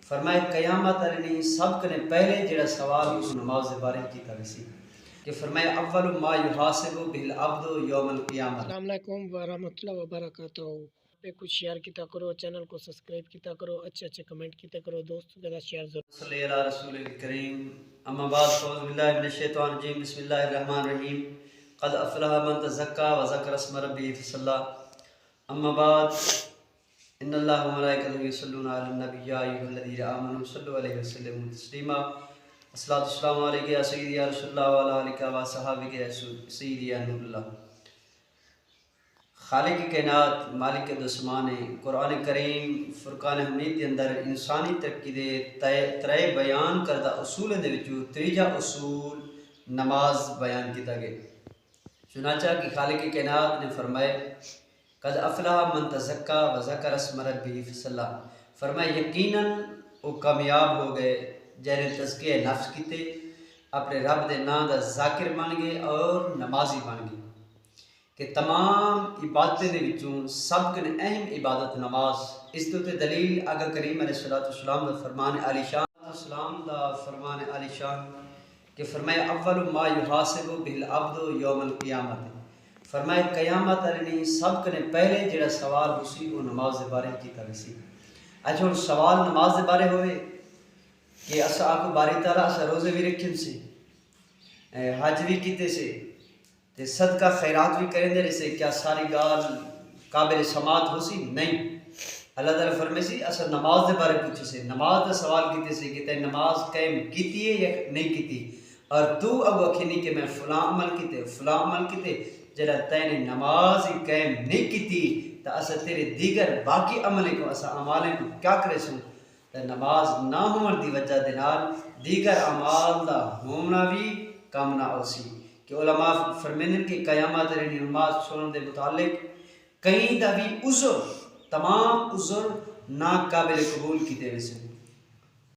فرمائے قیامت نے سب کنے پہلے جڑا سوال اس نماز دے بارے کیتا ویسی کہ فرمائے اول ما یحاسب به العبد یوم القیامت۔ السلام علیکم ورحمۃ اللہ وبرکاتہ۔ پہ کچھ شیئر کیتا کرو، چینل کو سبسکرائب کیتا کرو، اچھے اچھے کمنٹ کیتا کرو، دوستوں کے ساتھ شیئر ضرور۔ صلی اللہ رسول الکریم، اما بعد فاعوذ باللہ من الشیطان الرجیم، بسم اللہ الرحمن الرحیم، قد افلح من تزکا وذکر اسم ربہ فصلی، اما بعد ان اللہ وملائکتہ یصلون علی النبی یا ایھا الذین آمنوا صلوا علیہ وسلموا تسلیما۔ الصلاۃ والسلام علیک یا سیدی یا رسول اللہ وعلی آلک و صحابک یا سیدی یا نور اللہ۔ خالق کائنات مالک دسمان قرآن کریم فرقان حمید کے اندر انسانی ترقی دے ترے بیان کردہ اصول دے وچوں تیجا اصول نماز بیان کیتا گیا۔ چنانچہ کہ خالق کائنات نے فرمائے قد افلح من تزکا وذکر اسم ربہ فصلی، فرمائے یقیناً وہ کامیاب ہو گئے جنہیں تزکیہ نفس کیتے، اپنے رب دے نام دا ذاکر بن گئے اور نمازی بن گئے۔ کہ تمام عبادتیں دے وچوں سب کنے اہم عبادت نماز، اس تے دلیل آقا کریم علیہ السلام دا فرمان عالی شان اسلام دا فرمان عالی شان کہ فرمائے اول ما یحاسب به العبد یوم القیامت، فرمائے قیامت نے سب کنے پہلے جڑا سوال اسی وہ نماز دے بارے کیتا ویسی۔ اچھا ہن سوال نماز دے بارے ہوئے کہ اسا آپ باری تعالیٰ اسا روزے بھی رکھن سے، حج بھی کیتے سے، تے صدقہ خیرات بھی کریں دے سے، کیا ساری گال قابل سماعت ہو سی؟ نہیں۔ اللہ تعالیٰ فرمائے سی اسا نماز دے بارے پوچھے سے، نماز دا سوال کیتے سے کہ تے نماز قائم کیتی ہے یا نہیں کیتی، اور تو اگو اکھینی کہ میں فلاں عمل کیتے فلاں عمل کیتے، جڑا تینے نماز ہی قائم نہیں کیتی تو اسا تیرے دیگر باقی عملیں کو اسا اعمالیں کو کیا کرے سوں؟ تے نماز نہ ہون دی وجہ دے نال دیگر اعمال دا ہونا بھی کام نہ ہو سی۔ کہ علماء فرمیندن کہ قیامت رہنی نماز چھوڑن دے متعلق کہیں دا بھی عذر، تمام عذر ناقابل قبول کی دے ویسے،